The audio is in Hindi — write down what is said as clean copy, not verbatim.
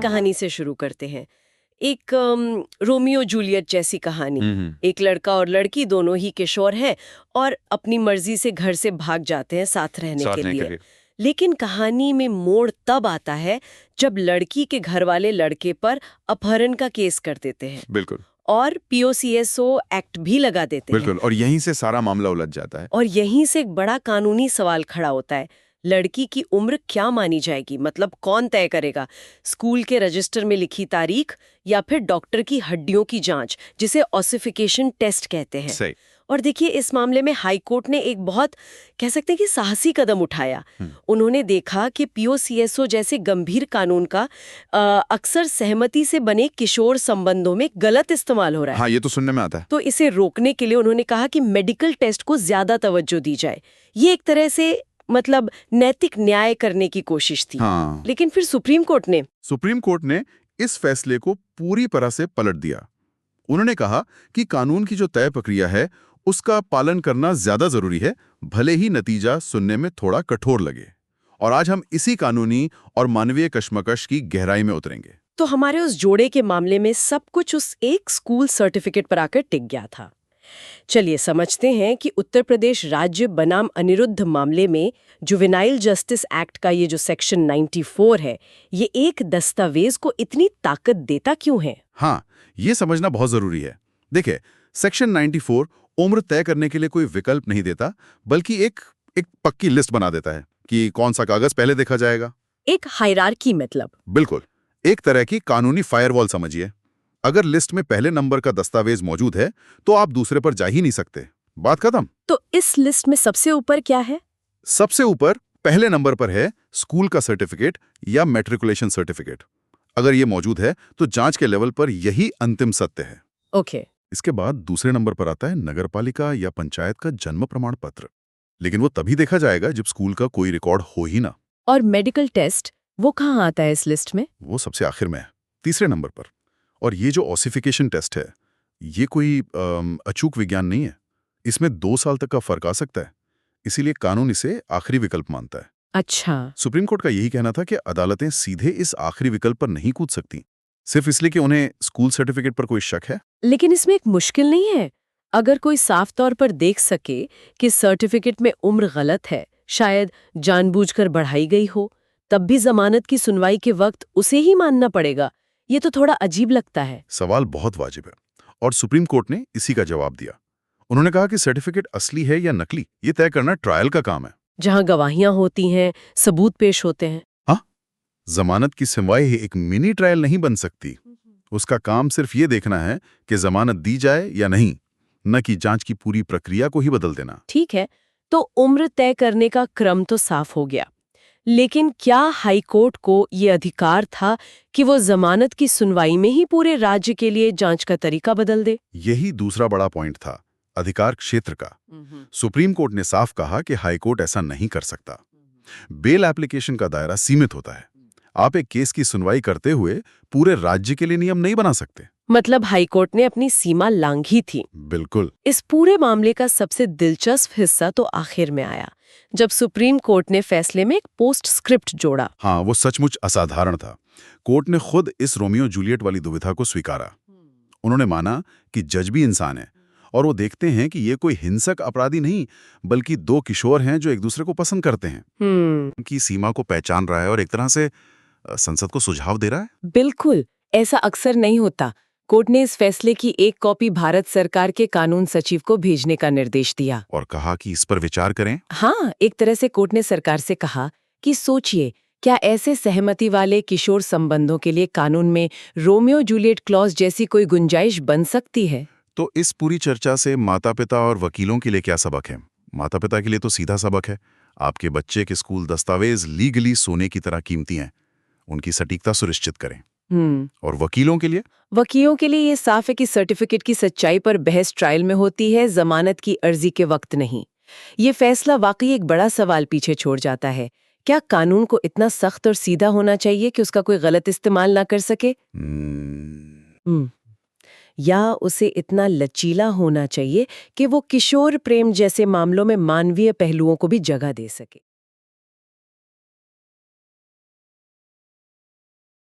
कहानी से शुरू करते हैं। एक रोमियो जूलियट जैसी कहानी। एक लड़का और लड़की दोनों ही किशोर हैं और अपनी मर्जी से घर से भाग जाते हैं साथ रहने के लिए। लेकिन कहानी में मोड़ तब आता है जब लड़की के घर वाले लड़के पर अपहरण का केस कर देते हैं। बिल्कुल। और पीओसीएसओ एक्ट भी लगा देते हैं। बिल्कुल। और यहीं से सारा मामला उलझ जाता है। और यहीं से एक बड़ा कानूनी सवाल खड़ा होता है। लड़की की उम्र क्या मानी जाएगी? मतलब कौन तय करेगा? स्कूल के रजिस्टर में लिखी तारीख या फिर डॉक्टर की हड्डियों की जांच, जिसे ऑसिफिकेशन टेस्ट कहते हैं। सही। और देखिए, इस मामले में हाई कोर्ट ने एक बहुत कह सकते हैं कि साहसी कदम उठाया। उन्होंने देखा कि पीओसीएसओ जैसे गंभीर कानून का अक्सर सहमति से बने किशोर संबंधों में गलत इस्तेमाल हो रहा है। हाँ, ये तो सुनने में आता है। तो इसे रोकने के लिए उन्होंने कहा कि मेडिकल टेस्ट को ज्यादा तवज्जो दी जाए। ये एक तरह से मतलब नैतिक न्याय करने की कोशिश थी। हाँ। लेकिन फिर सुप्रीम कोर्ट ने इस फैसले को पूरी तरह से पलट दिया। उन्होंने कहा कि कानून की जो तय प्रक्रिया है उसका पालन करना ज्यादा जरूरी है, भले ही नतीजा सुनने में थोड़ा कठोर लगे। और आज हम इसी कानूनी और मानवीय कश्मकश की गहराई में उतरेंगे। तो हमारे उस जोड़े के मामले में सब कुछ उस एक स्कूल सर्टिफिकेट पर आकर टिक गया था। चलिए समझते हैं कि उत्तर प्रदेश राज्य बनाम अनिरुद्ध मामले में जुवेनाइल जस्टिस एक्ट का ये जो सेक्शन 94 है, ये एक दस्तावेज को इतनी ताकत देता क्यों है? हाँ, ये समझना बहुत जरूरी है। देखिए, सेक्शन 94 उम्र तय करने के लिए कोई विकल्प नहीं देता, बल्कि एक पक्की लिस्ट बना देता है कि कौन सा कागज पहले देखा जाएगा। एक हायरार्की मतलब। बिल्कुल, एक तरह की कानूनी फायरवॉल समझिए। अगर लिस्ट में पहले नंबर का दस्तावेज मौजूद है तो आप दूसरे पर जा ही नहीं सकते। बात खत्म। तो इस लिस्ट में सबसे ऊपर क्या है? सबसे ऊपर पहले नंबर पर है स्कूल का सर्टिफिकेट या मैट्रिकुलेशन सर्टिफिकेट। अगर ये मौजूद है तो जांच के लेवल पर यही अंतिम सत्य है। ओके। इसके बाद दूसरे नंबर पर आता है नगरपालिका या पंचायत का जन्म प्रमाण पत्र, लेकिन वो तभी देखा जाएगा जब स्कूल का कोई रिकॉर्ड हो ही ना। और मेडिकल टेस्ट, वो कहाँ आता है इस लिस्ट में? वो सबसे आखिर में है, तीसरे नंबर पर। और ये जो ऑसिफिकेशन टेस्ट है, ये कोई अचूक विज्ञान नहीं है। इसमें 2 साल तक का फर्क आ सकता है, इसीलिए कानून इसे आखिरी विकल्प मानता है। अच्छा। सुप्रीम कोर्ट का यही कहना था कि अदालतें सीधे इस आखिरी विकल्प पर नहीं कूद सकती, सिर्फ इसलिए कि उन्हें स्कूल सर्टिफिकेट पर कोई शक है। लेकिन इसमें एक मुश्किल नहीं है? अगर कोई साफ तौर पर देख सके कि सर्टिफिकेट में उम्र गलत है, शायद जानबूझकर बढ़ाई गई हो, तब भी जमानत की सुनवाई के वक्त उसे ही मानना पड़ेगा। ये तो थोड़ा अजीब लगता है। सवाल बहुत वाजिब है और सुप्रीम कोर्ट ने इसी का जवाब दिया। उन्होंने कहा कि सर्टिफिकेट असली है या नकली, ये तय करना ट्रायल का काम है, जहां गवाहियां होती हैं, सबूत पेश होते हैं। हाँ, जमानत की सुनवाई एक मिनी ट्रायल नहीं बन सकती। उसका काम सिर्फ ये देखना है कि जमानत दी जाए या नहीं, न कि जांच की पूरी प्रक्रिया को ही बदल देना। ठीक है, तो उम्र तय करने का क्रम तो साफ हो गया, लेकिन क्या हाई कोर्ट को ये अधिकार था कि वो जमानत की सुनवाई में ही पूरे राज्य के लिए जांच का तरीका बदल दे? यही दूसरा बड़ा पॉइंट था, अधिकार क्षेत्र का। सुप्रीम कोर्ट ने साफ कहा कि हाई कोर्ट ऐसा नहीं कर सकता। बेल एप्लीकेशन का दायरा सीमित होता है। आप एक केस की सुनवाई करते हुए पूरे राज्य के लिए नियम नहीं बना सकते। मतलब हाई कोर्ट ने अपनी सीमा लांघी थी। बिल्कुल। इस पूरे मामले का सबसे दिलचस्प हिस्सा तो आखिर में आया, जब सुप्रीम कोर्ट ने फैसले में एक पोस्ट स्क्रिप्ट जोड़ा। हाँ, वो सचमुच असाधारण था। कोर्ट ने खुद इस रोमियो जूलियट वाली दुविधा को स्वीकारा। उन्होंने माना कि जज भी इंसान है और वो देखते हैं कि ये कोई हिंसक अपराधी नहीं, बल्कि 2 किशोर हैं जो एक दूसरे को पसंद करते हैं। उनकी सीमा को पहचान रहा है और एक तरह से संसद को सुझाव दे रहा है। बिल्कुल, ऐसा अक्सर नहीं होता। कोर्ट ने इस फैसले की एक कॉपी भारत सरकार के कानून सचिव को भेजने का निर्देश दिया और कहा कि इस पर विचार करें। हाँ, एक तरह से कोर्ट ने सरकार से कहा कि सोचिए, क्या ऐसे सहमति वाले किशोर संबंधों के लिए कानून में रोमियो जूलियट क्लॉज जैसी कोई गुंजाइश बन सकती है? तो इस पूरी चर्चा से माता-पिता और वकीलों के लिए क्या सबक है? माता-पिता के लिए तो सीधा सबक है, आपके बच्चे के स्कूल दस्तावेज लीगली सोने की तरह कीमती हैं, उनकी सटीकता सुनिश्चित करें। और वकीलों के लिए? वकीलों के लिए ये साफ है कि सर्टिफिकेट की सच्चाई पर बहस ट्रायल में होती है, जमानत की अर्जी के वक्त नहीं। ये फैसला वाकई एक बड़ा सवाल पीछे छोड़ जाता है। क्या कानून को इतना सख्त और सीधा होना चाहिए कि उसका कोई गलत इस्तेमाल ना कर सके? या उसे इतना लचीला होना चाहिए कि वो किशोर प्रेम जैसे मामलों में मानवीय पहलुओं को भी जगह दे सके?